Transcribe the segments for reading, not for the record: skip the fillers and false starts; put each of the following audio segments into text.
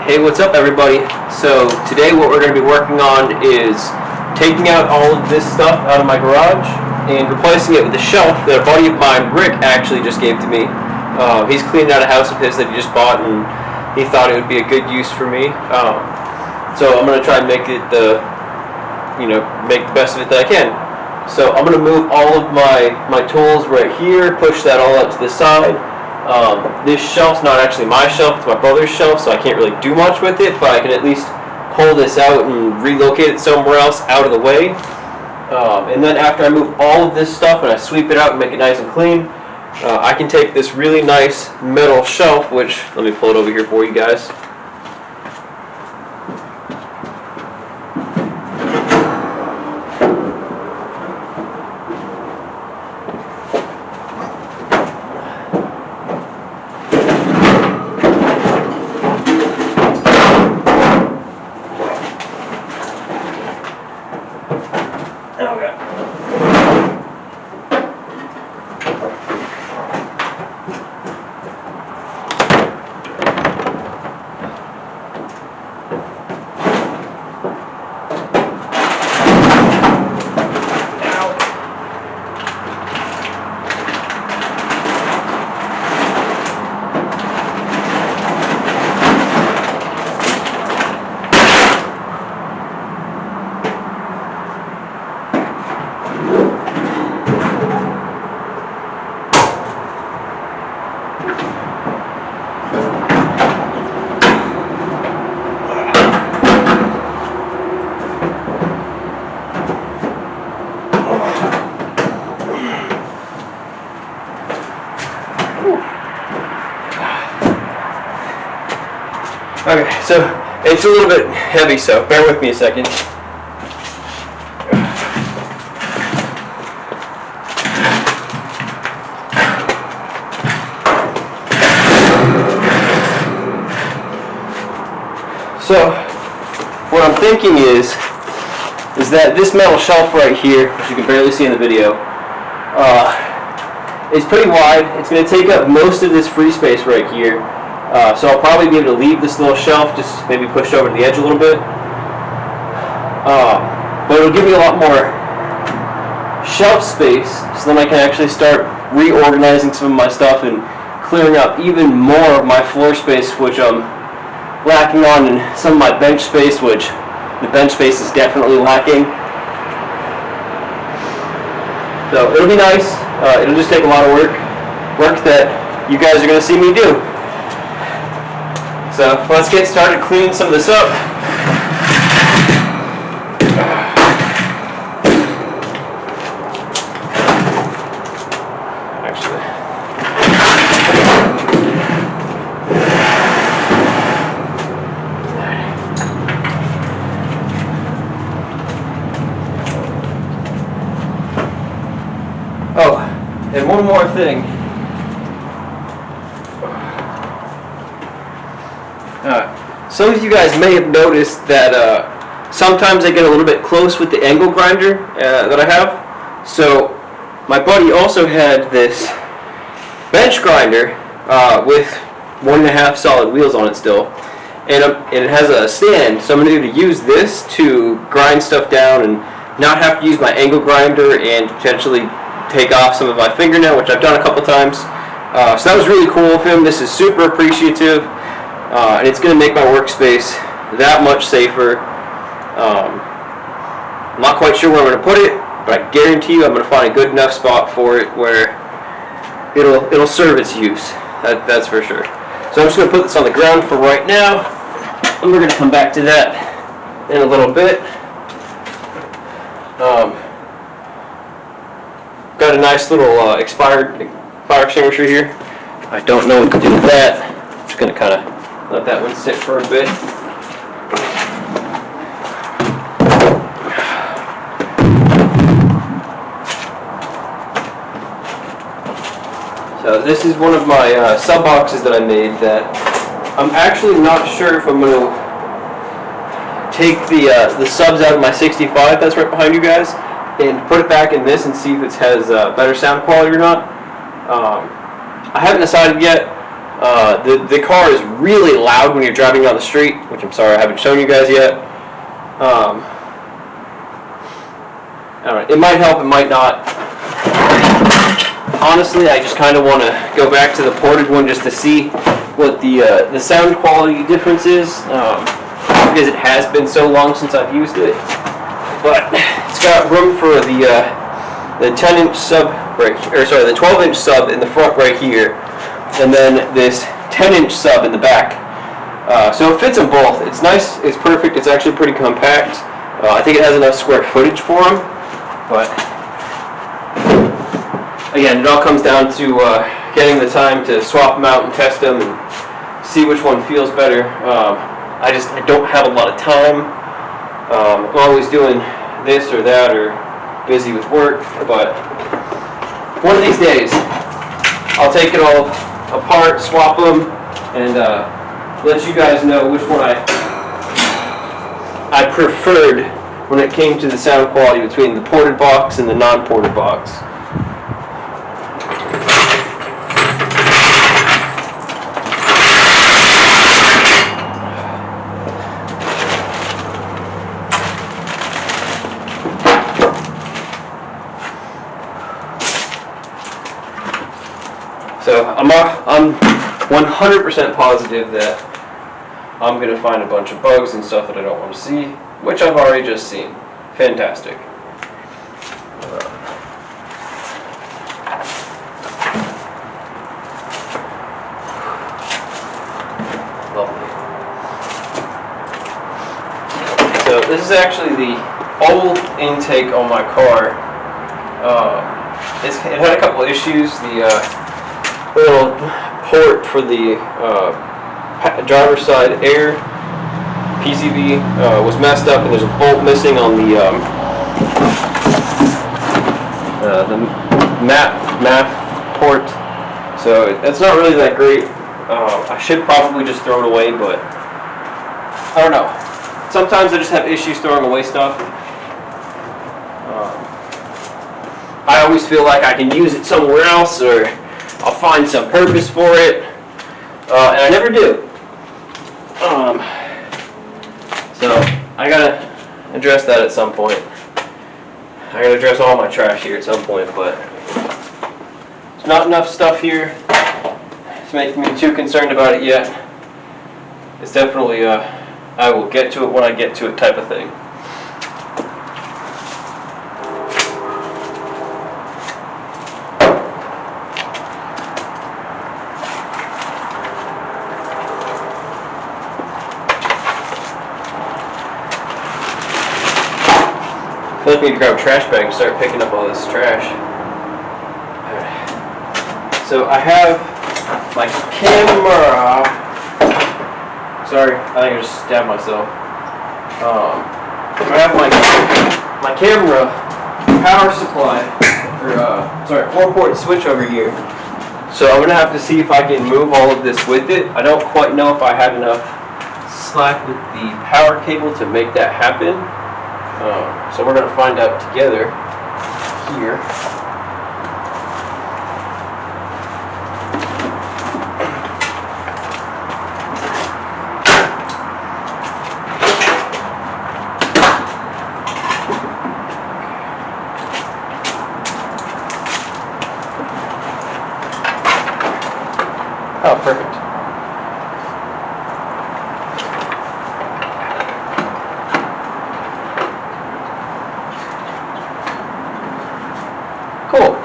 Hey, what's up everybody? So today what we're going to be working on is taking out all of this stuff out of my garage and replacing it with a shelf that a buddy of mine, Rick, actually just gave to me. He's cleaning out a house of his that he just bought, and he thought it would be a good use for me. So I'm going to try and make it make the best of it that I can. So I'm going to move all of my tools right here, push that all out to the side. This shelf's not actually my shelf, it's my brother's shelf, so I can't really do much with it, but I can at least pull this out and relocate it somewhere else out of the way. And then after I move all of this stuff and I sweep it out and make it nice and clean, I can take this really nice metal shelf, which, let me pull it over here for you guys. Okay, so it's a little bit heavy, so bear with me a second. So what I'm thinking is that this metal shelf right here, which you can barely see in the video, is pretty wide. It's going to take up most of this free space right here. So I'll probably be able to leave this little shelf, just maybe pushed over to the edge a little bit. But it'll give me a lot more shelf space, so then I can actually start reorganizing some of my stuff and clearing up even more of my floor space, which I'm lacking on, and some of my bench space, which the bench space is definitely lacking. So it'll be nice. It'll just take a lot of work that you guys are going to see me do. So let's get started cleaning some of this up. Oh, and one more thing. Some of you guys may have noticed that sometimes I get a little bit close with the angle grinder that I have. So my buddy also had this bench grinder with 1.5 solid wheels on it still, and it has a stand, so I'm going to be able to use this to grind stuff down and not have to use my angle grinder and potentially take off some of my fingernail, which I've done a couple times. So that was really cool of him. This is super appreciative. And it's going to make my workspace that much safer. I'm not quite sure where I'm going to put it, but I guarantee you I'm going to find a good enough spot for it where it'll serve its use. That's for sure. So I'm just going to put this on the ground for right now, and we're going to come back to that in a little bit. Got a nice little expired fire extinguisher here. I don't know what to do with that. I'm just going to kind of let that one sit for a bit. So this is one of my sub boxes that I made that I'm actually not sure if I'm going to take the subs out of my 65 that's right behind you guys and put it back in this and see if it has better sound quality or not. I haven't decided yet. The car is really loud when you're driving down the street, which I'm sorry I haven't shown you guys yet. I don't know, it might help, it might not. Honestly, I just kind of want to go back to the ported one just to see what the sound quality difference is, because it has been so long since I've used it. But it's got room for the 10-inch sub right, or sorry, the 12-inch sub in the front right here, and then this 10-inch sub in the back. So it fits them both. It's nice. It's perfect. It's actually pretty compact. I think it has enough square footage for them, but. Again, it all comes down to getting the time to swap them out and test them and see which one feels better. I don't have a lot of time. I'm always doing this or that or busy with work, but one of these days I'll take it all apart, swap them, and let you guys know which one I preferred when it came to the sound quality between the ported box and the non-ported box. So I'm 100% positive that I'm going to find a bunch of bugs and stuff that I don't want to see, which I've already just seen. Fantastic. Lovely. So this is actually the old intake on my car. It had a couple issues. The little port for the driver's side air PCV was messed up, and there's a bolt missing on the MAP port, so it's not really that great. I should probably just throw it away, but I don't know. Sometimes I just have issues throwing away stuff. I always feel like I can use it somewhere else, or I'll find some purpose for it, and I never do. So I gotta address that at some point. I gotta address all my trash here at some point, but there's not enough stuff here to make me too concerned about it yet. It's definitely I will get to it when I get to it type of thing. I feel like we need to grab a trash bag and start picking up all this trash. So I have my camera. Sorry, I think I just stabbed myself. I have my camera power supply, or sorry, 4-port switch over here. So I'm gonna have to see if I can move all of this with it. I don't quite know if I have enough slack with the power cable to make that happen. So we're going to find out together here. Oh, perfect. Cool.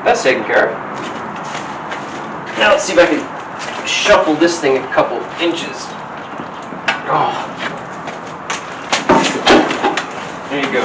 That's taken care of. Now let's see if I can shuffle this thing a couple inches. Oh. There you go.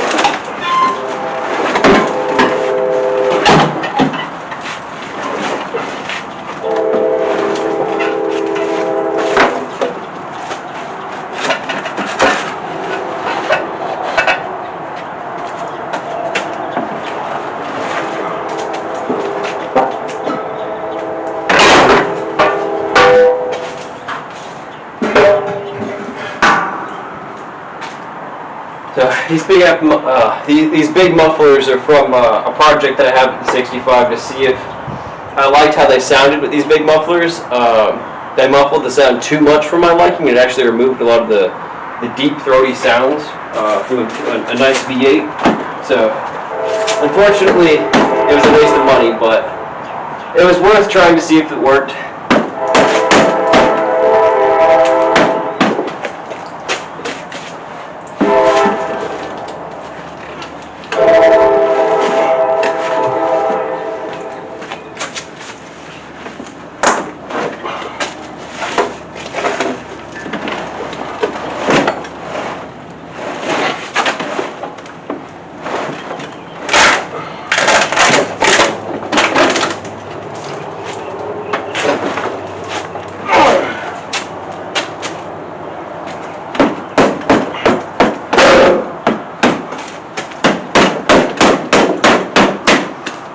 So these big mufflers are from a project that I have at the 65 to see if I liked how they sounded with these big mufflers. They muffled the sound too much for my liking. It actually removed a lot of the deep throaty sounds from a nice V8. So unfortunately, it was a waste of money, but it was worth trying to see if it worked.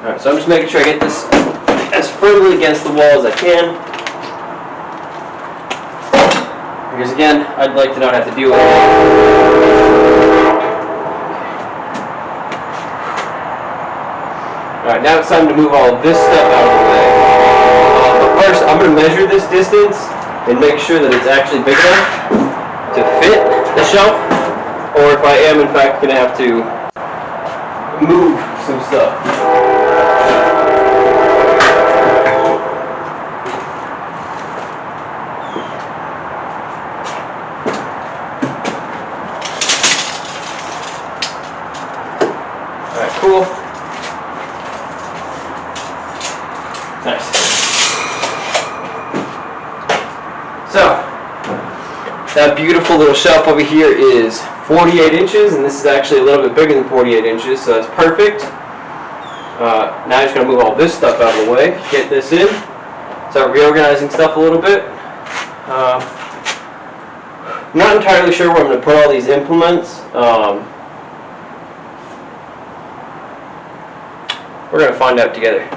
Alright, so I'm just making sure I get this as firmly against the wall as I can. Because again, I'd like to not have to deal with it. Alright, now it's time to move all of this stuff out of the way. But first, I'm going to measure this distance and make sure that it's actually big enough to fit the shelf, or if I am in fact going to have to move some stuff. Alright, cool. Nice. So, that beautiful little shelf over here is 48 inches, and this is actually a little bit bigger than 48 inches, so that's perfect. Now I'm just going to move all this stuff out of the way, get this in, start reorganizing stuff a little bit. I'm not entirely sure where I'm going to put all these implements. We're going to find out together.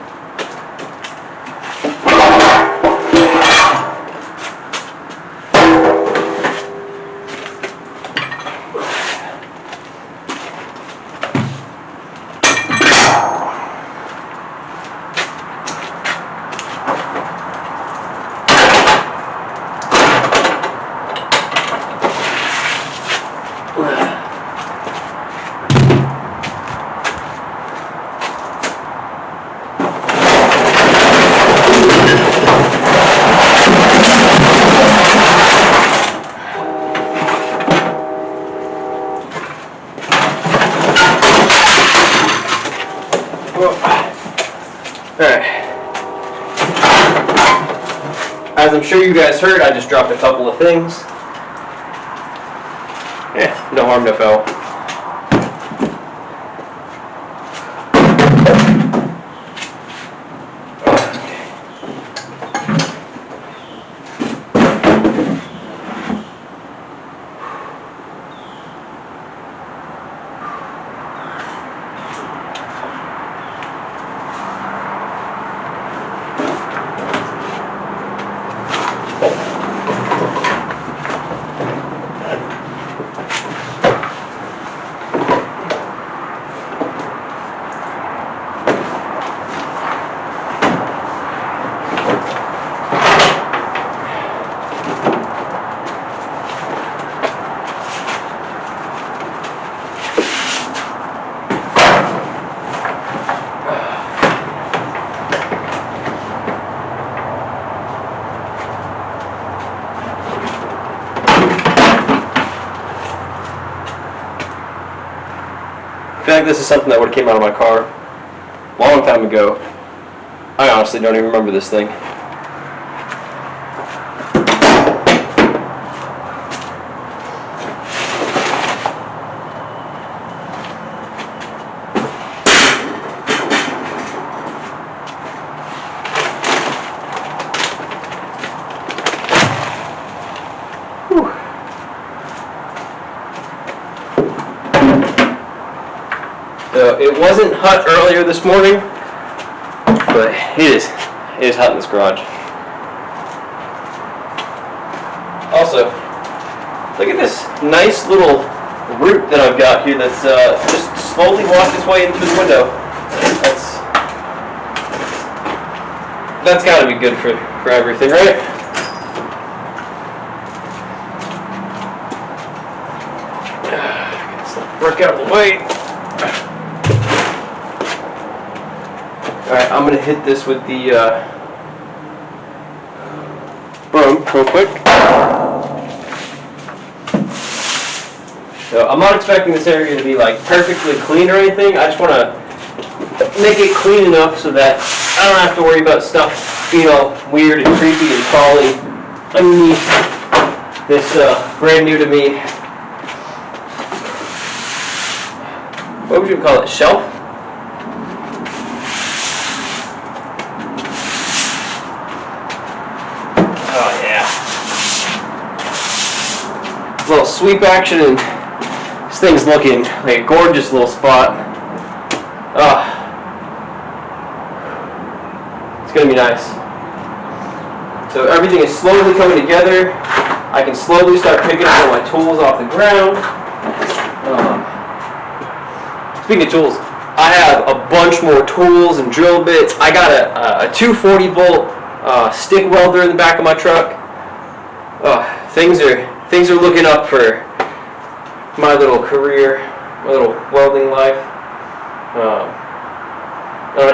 Alright. As I'm sure you guys heard, I just dropped a couple of things. Yeah, no harm, no foul. I feel like this is something that would have came out of my car a long time ago. I honestly don't even remember this thing. So it wasn't hot earlier this morning, but it is hot in this garage. Also, look at this nice little root that I've got here that's just slowly walked its way into the window. That's got to be good for everything, right? Get some brick out of the way. Alright, I'm going to hit this with the broom real quick. So I'm not expecting this area to be like perfectly clean or anything. I just want to make it clean enough so that I don't have to worry about stuff being all weird and creepy and crawling underneath this brand new to me, what would you call it, shelf? Oh yeah. A little sweep action, and this thing's looking like a gorgeous little spot. It's gonna be nice. So everything is slowly coming together. I can slowly start picking up all my tools off the ground. Speaking of tools, I have a bunch more tools and drill bits. I got a 240 volt stick welder in the back of my truck. Things are looking up for my little career, my little welding life.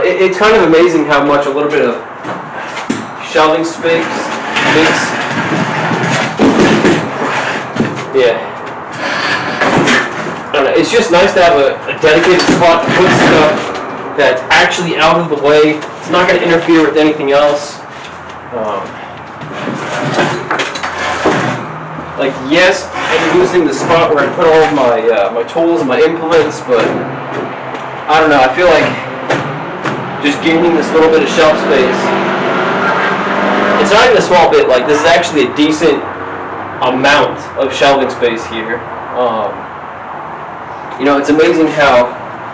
It's kind of amazing how much a little bit of shelving space makes. Yeah. I don't know, it's just nice to have a dedicated spot to put stuff that's actually out of the way. It's not going to interfere with anything else. Like, yes, I'm using the spot where I put all of my my tools and my implements, but I don't know, I feel like just gaining this little bit of shelf space, it's not even a small bit, like this is actually a decent amount of shelving space here. You know, it's amazing how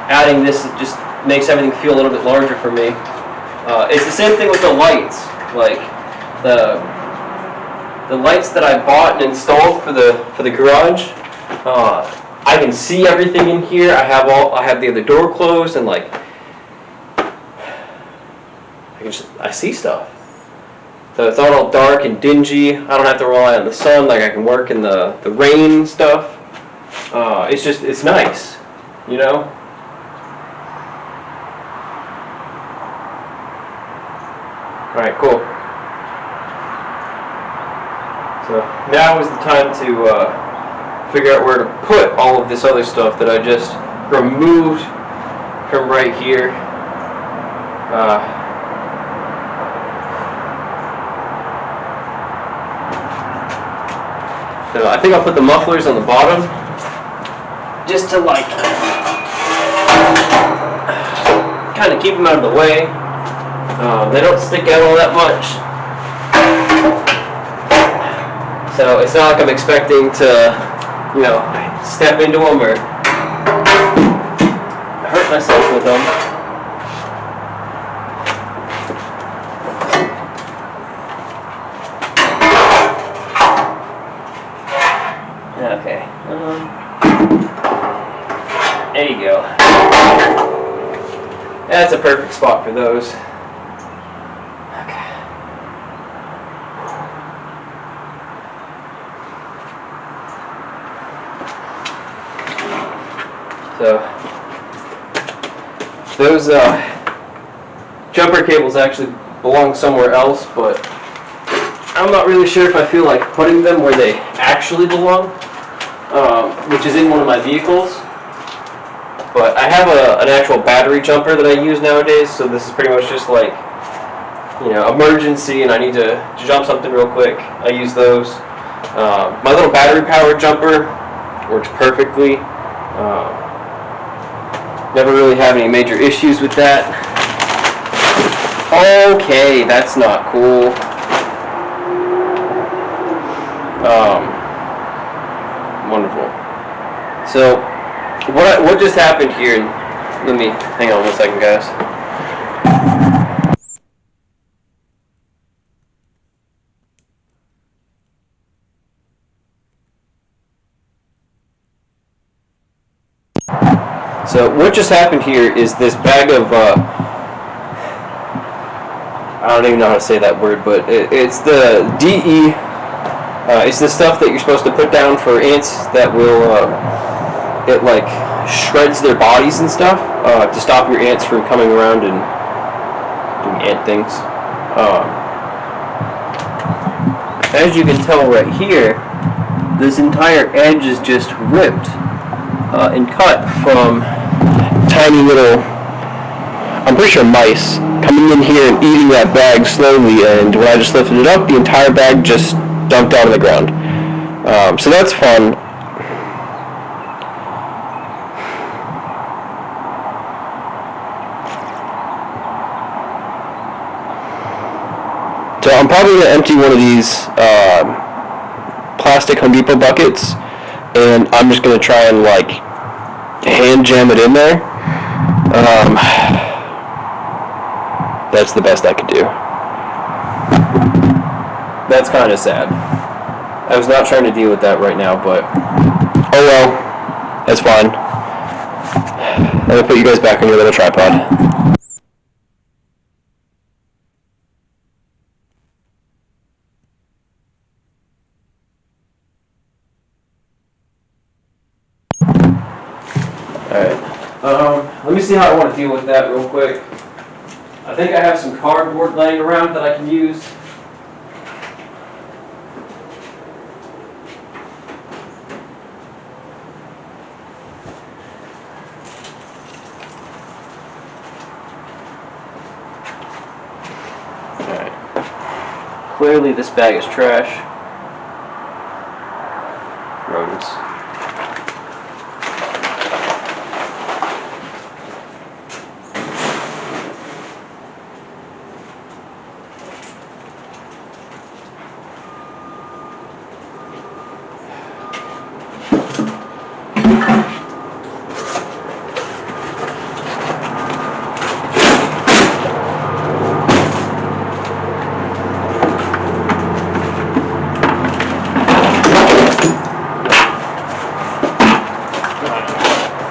adding this just makes everything feel a little bit larger for me. It's the same thing with the lights, like the lights that I bought and installed for the garage. I can see everything in here. I have the other door closed, and like I see stuff. So it's not all dark and dingy. I don't have to rely on the sun. Like I can work in the rain and stuff. It's nice, you know. All right, cool. So now is the time to figure out where to put all of this other stuff that I just removed from right here. So I think I'll put the mufflers on the bottom, just to like kind of keep them out of the way. They don't stick out all that much. So it's not like I'm expecting to, you know, step into them or hurt myself with them. Okay. There you go. That's a perfect spot for those. So those jumper cables actually belong somewhere else, but I'm not really sure if I feel like putting them where they actually belong, which is in one of my vehicles. But I have an actual battery jumper that I use nowadays, so this is pretty much just like, you know, emergency and I need to jump something real quick. I use those. My little battery powered jumper works perfectly. Never really have any major issues with that. Okay, that's not cool. Wonderful. So, what just happened here? Let me hang on 1 second, guys. So what just happened here is this bag of, I don't even know how to say that word, but it's the DE. It's the stuff that you're supposed to put down for ants that will, it like shreds their bodies and stuff to stop your ants from coming around and doing ant things. As you can tell right here, this entire edge is just ripped and cut from tiny little, I'm pretty sure mice, coming in here and eating that bag slowly, and when I just lifted it up, the entire bag just dumped out on the ground. So that's fun. So I'm probably going to empty one of these plastic Home Depot buckets, and I'm just going to try and like hand jam it in there. That's the best I could do. That's kind of sad. I was not trying to deal with that right now, but oh well, that's fine. Let me put you guys back on your little tripod. Alright, let me see how I want to deal with that real quick. I think I have some cardboard laying around that I can use. Alright, clearly this bag is trash. Rodents.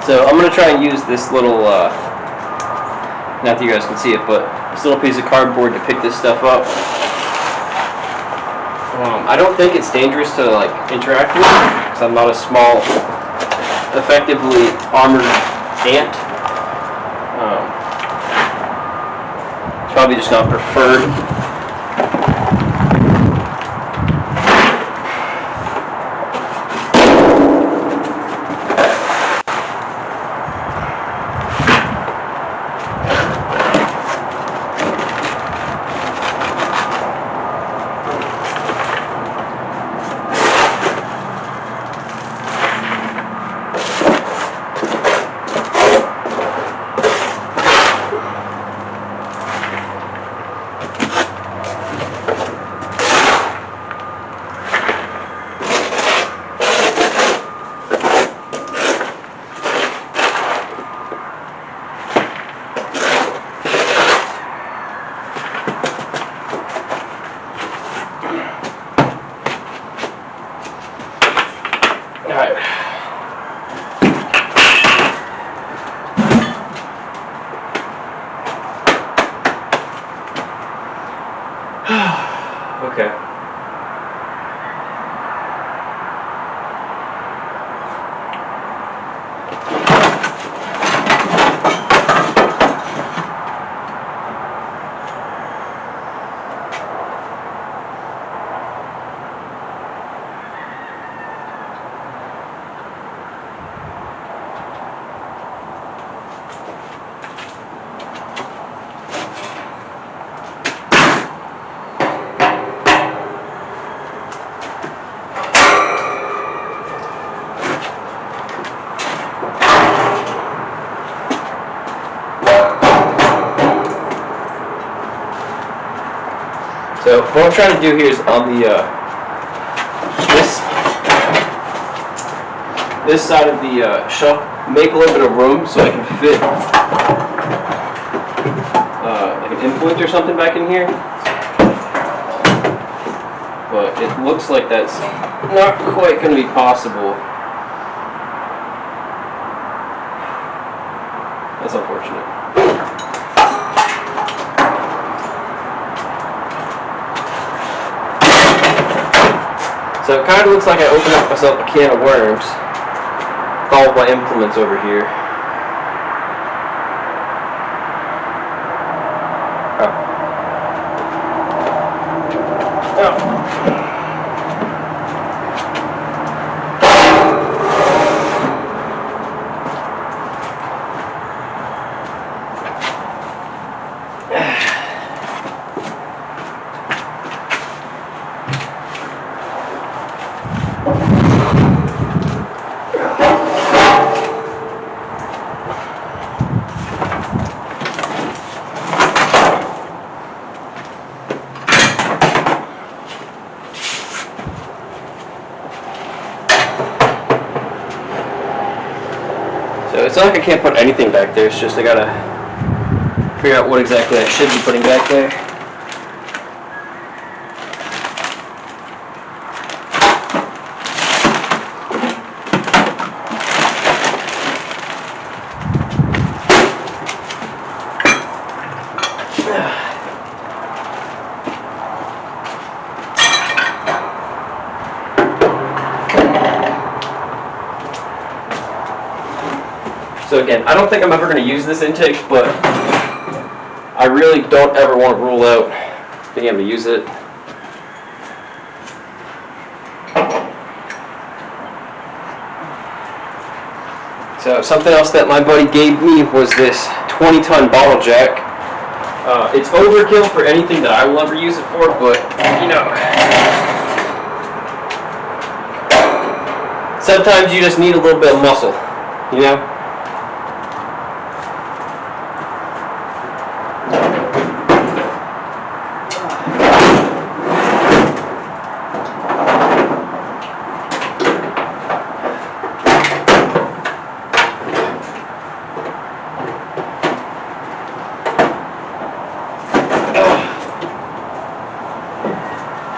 So I'm going to try and use this little, not that you guys can see it, but this little piece of cardboard to pick this stuff up. I don't think it's dangerous to like interact with because I'm not a small, effectively armored ant. It's probably just not preferred. Okay. So what I'm trying to do here is on the this side of the shelf, make a little bit of room so I can fit like an influence or something back in here. But it looks like that's not quite going to be possible. That's unfortunate. So it kind of looks like I opened up myself a can of worms with all of my implements over here. So it's not like I can't put anything back there, it's just I gotta figure out what exactly I should be putting back there. So again, I don't think I'm ever going to use this intake, but I really don't ever want to rule out being able to use it. So something else that my buddy gave me was this 20-ton bottle jack. It's overkill for anything that I will ever use it for, but you know, sometimes you just need a little bit of muscle, you know?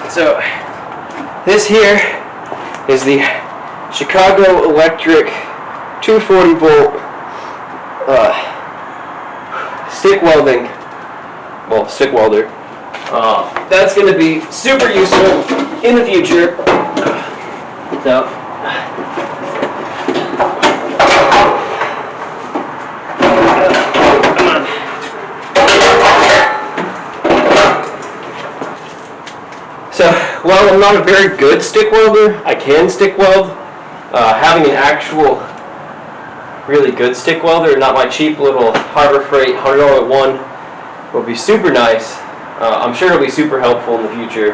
So this here is the Chicago Electric 240 volt stick welding, stick welder. That's going to be super useful in the future. So So, while I'm not a very good stick welder, I can stick weld. Having an actual really good stick welder, not my cheap little Harbor Freight $100 one, would be super nice. I'm sure it'll be super helpful in the future.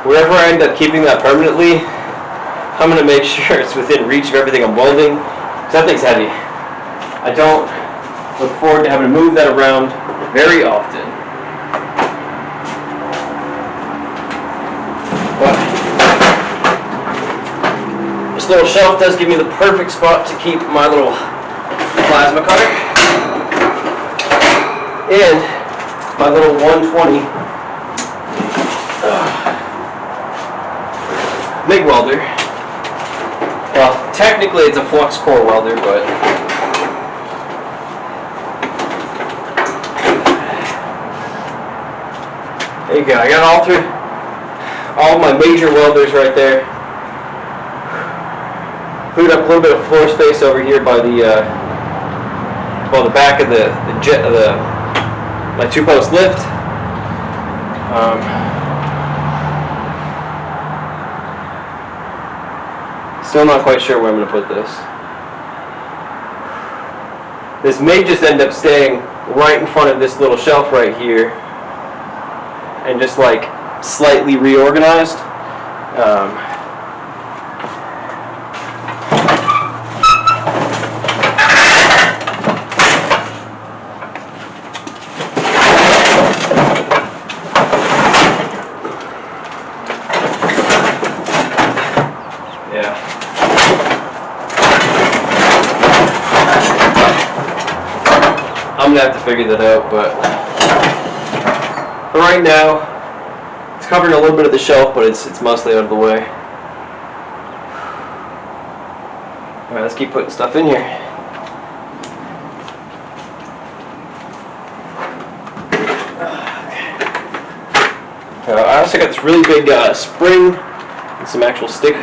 Wherever I end up keeping that permanently, I'm going to make sure it's within reach of everything I'm welding, because that thing's heavy. I don't look forward to having to move that around very often. This little shelf does give me the perfect spot to keep my little plasma cutter and my little 120 MIG welder. Well, technically it's a flux core welder, but there you go. I got all my major welders right there. Put up a little bit of floor space over here by the back of my 2-post lift. Still not quite sure where I'm going to put this. This may just end up staying right in front of this little shelf right here, and just like slightly reorganized. I'm gonna have to figure that out, but for right now, it's covering a little bit of the shelf, but it's mostly out of the way. All right, let's keep putting stuff in here. I also got this really big spring and some actual sticks,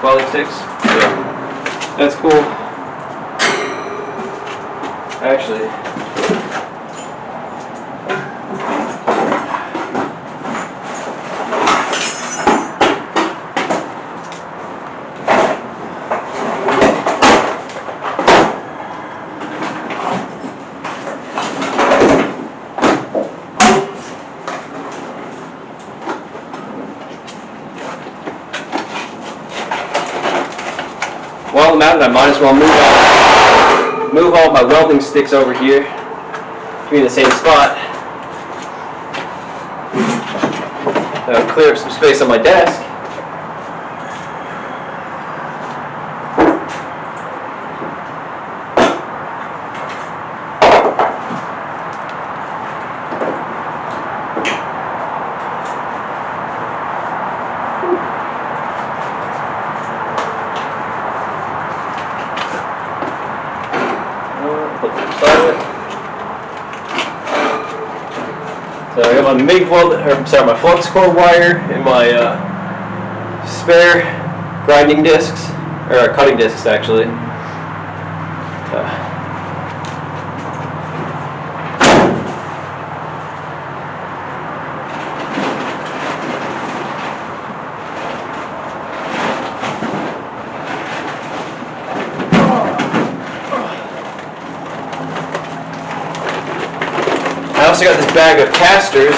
welding sticks. So that's cool. Actually, while I'm at it, I might as well move all my welding sticks over here to be in the same spot. That'll clear up some space on my desk. So I got my MIG weld, my flux core wire and my spare grinding discs, or cutting discs actually. I also got this bag of casters.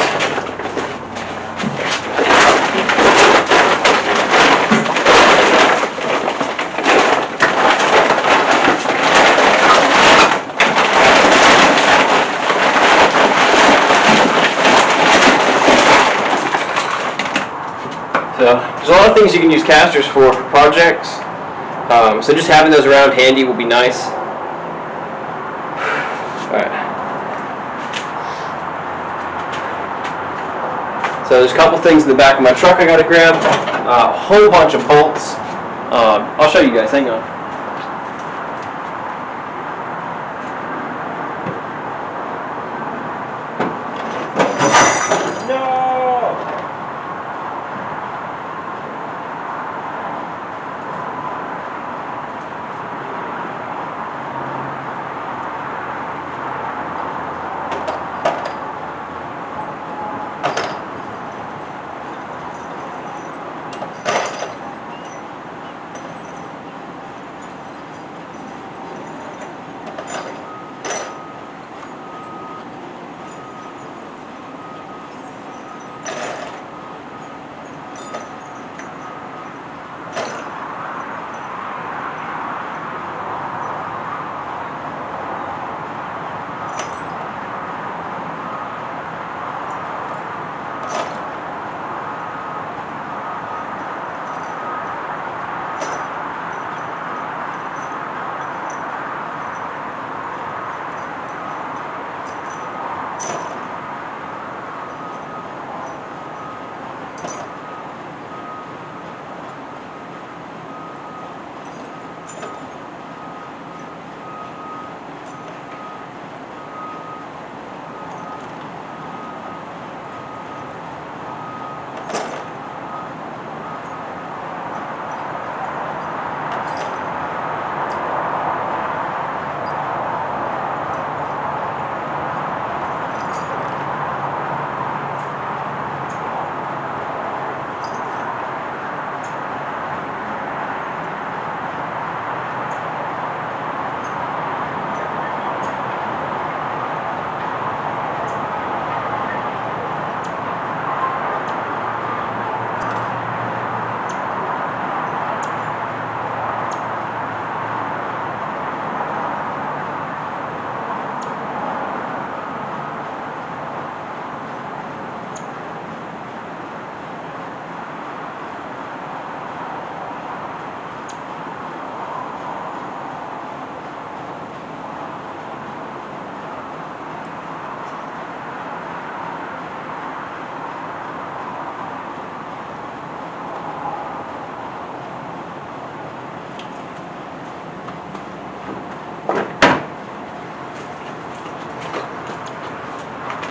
So there's a lot of things you can use casters for projects. So just having those around handy will be nice. Alright. So there's a couple things in the back of my truck I gotta grab. A whole bunch of bolts. I'll show you guys, hang on.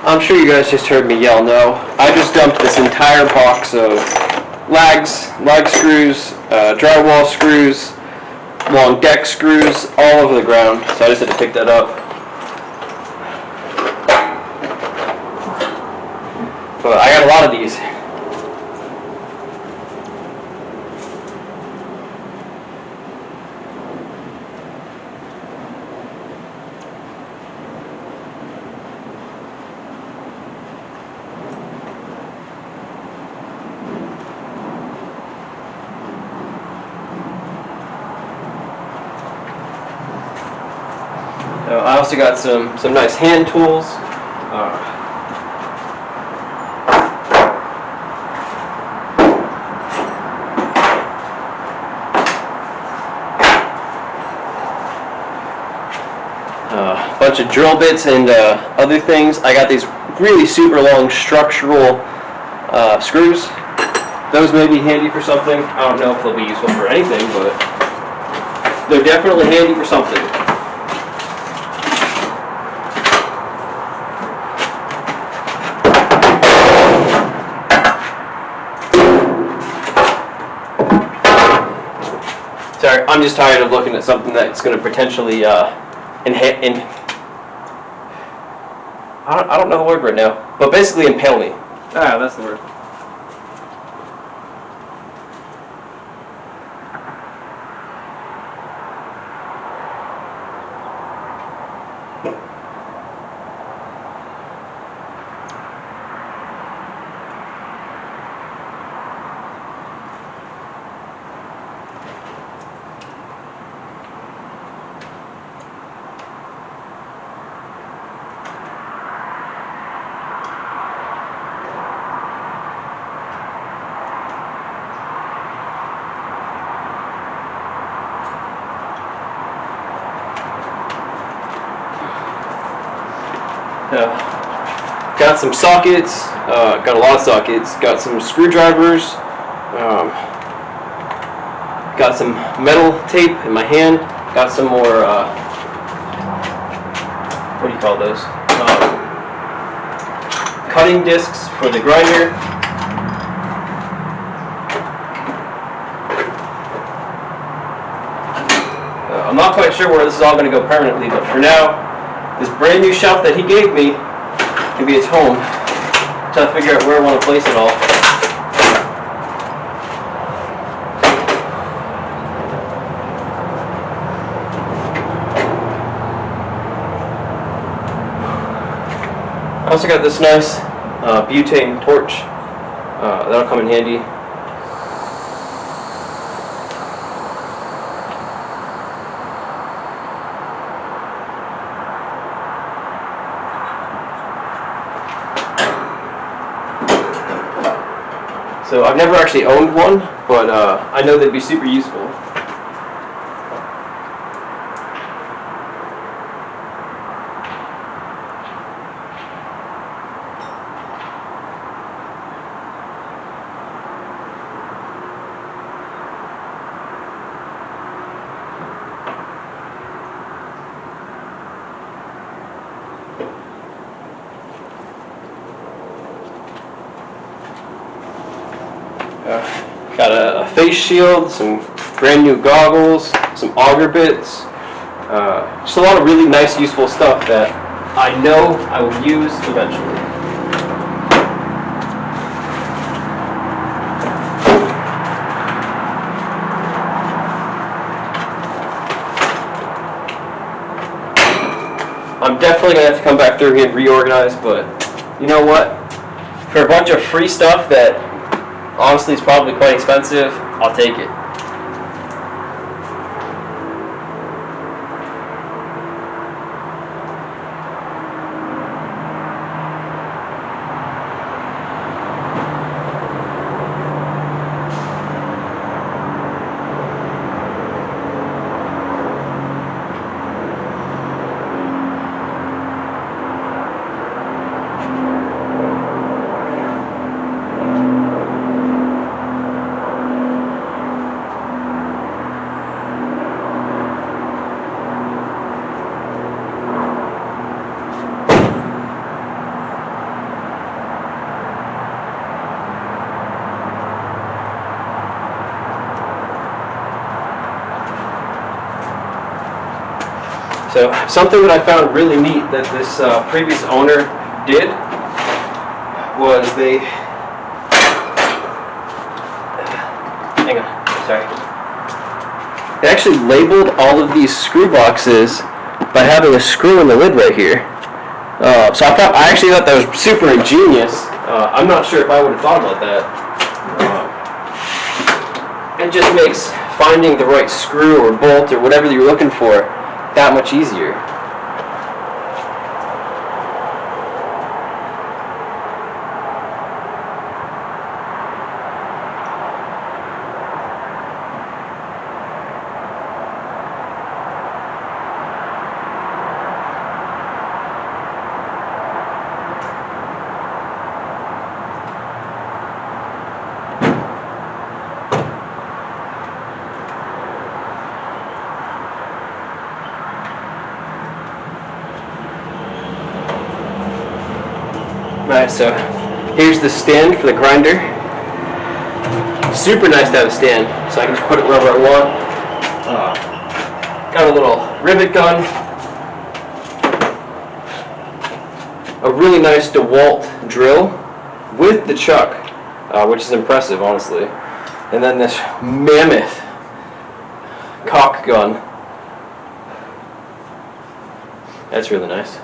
I'm sure you guys just heard me yell no. I just dumped this entire box of lag screws, drywall screws, long deck screws, all over the ground. So I just had to pick that up. But I got a lot of these. I also got some nice hand tools. A bunch of drill bits and other things. I got these really super long structural screws. Those may be handy for something. I don't know if they'll be useful for anything, but they're definitely handy for something. Sorry, I'm just tired of looking at something that's going to potentially I don't know the word right now, but basically impale me. Ah, that's the word. Got some sockets, got a lot of sockets, got some screwdrivers, got some metal tape in my hand, got some more, what do you call those? Cutting discs for the grinder. I'm not quite sure where this is all going to go permanently, but for now, this brand new shelf that he gave me can be its home. Trying to figure out where I want to place it all. I also got this nice butane torch. That'll come in handy. So I've never actually owned one, but I know they'd be super useful. Got a face shield, some brand new goggles, some auger bits, just a lot of really nice, useful stuff that I know I will use eventually. I'm definitely going to have to come back through here and reorganize, but you know what? For a bunch of free stuff that honestly it's probably quite expensive, I'll take it. So something that I found really neat that this previous owner did was hang on, sorry. They actually labeled all of these screw boxes by having a screw in the lid right here. So I actually thought that was super ingenious. I'm not sure if I would have thought about that. It just makes finding the right screw or bolt or whatever you're looking for that much easier. Alright, so here's the stand for the grinder. Super nice to have a stand, so I can just put it wherever I want. Got a little rivet gun. A really nice DeWalt drill with the chuck, which is impressive, honestly. And then this mammoth caulk gun. That's really nice.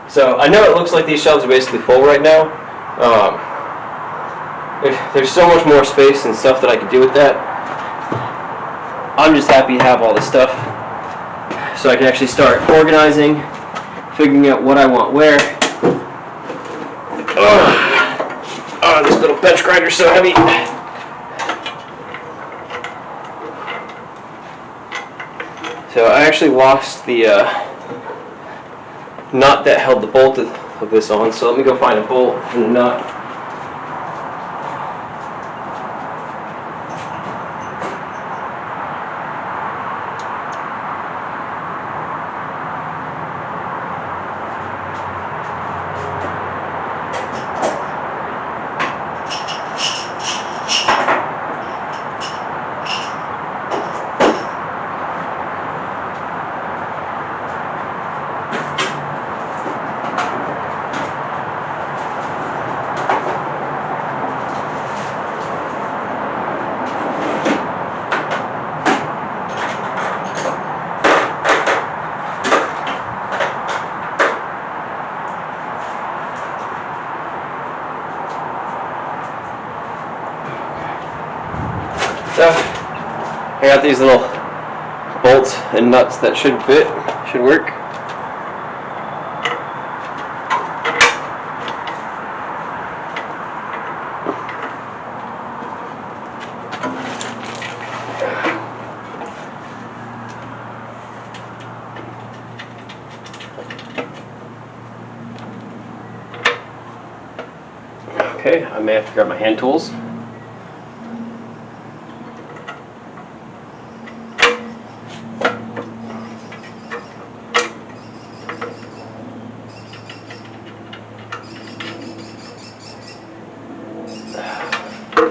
So I know it looks like these shelves are basically full right now. There's so much more space and stuff that I could do with that. I'm just happy to have all this stuff so I can actually start organizing, figuring out what I want where. Oh, this little bench grinder's so heavy. So I actually lost the nut that held the bolt of this on, so let me go find a bolt and a nut. So I got these little bolts and nuts that should fit, should work. Okay, I may have to grab my hand tools.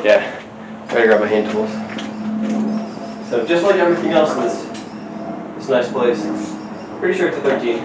Yeah, I gotta grab my hand tools. So just like everything else in this nice place, pretty sure it's a 13.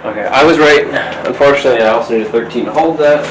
Okay, I was right. Unfortunately, I also need a 13 to hold that.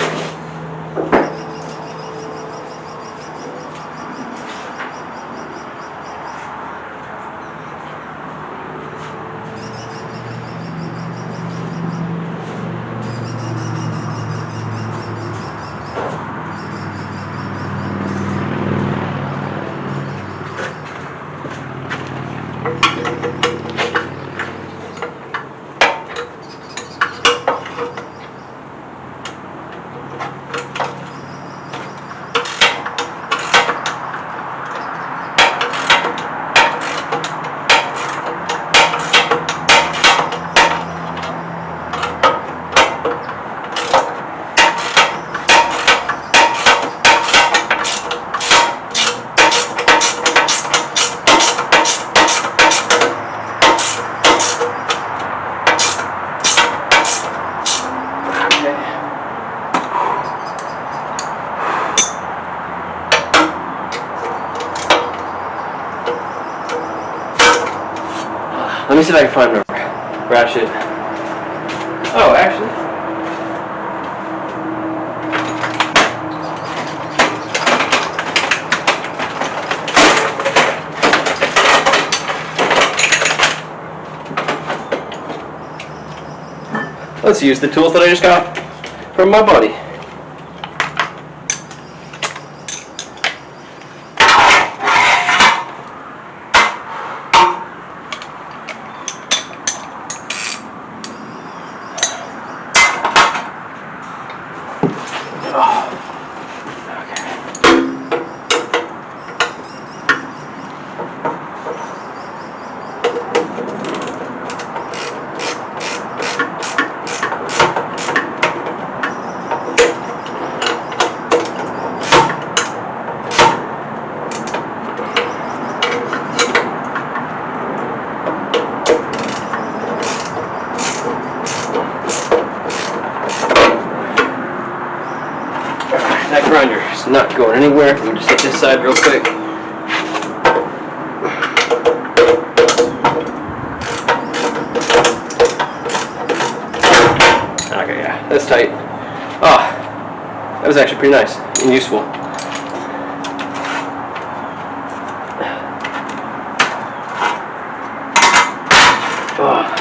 Let me see if I can find where I should. Oh, actually. Let's use the tools that I just got from my buddy. That grinder is not going anywhere. Let me just hit this side real quick. Okay, yeah, that's tight. Oh, that was actually pretty nice and useful. Oh.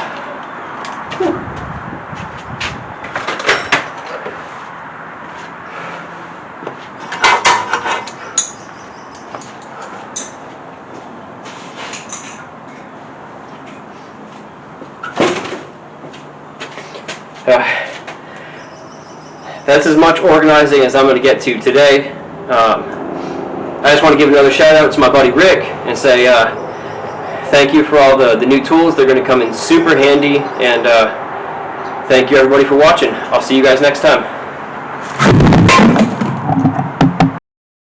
That's as much organizing as I'm going to get to today. I just want to give another shout out to my buddy Rick and say thank you for all the new tools. They're going to come in super handy, and thank you everybody for watching. I'll see you guys next time.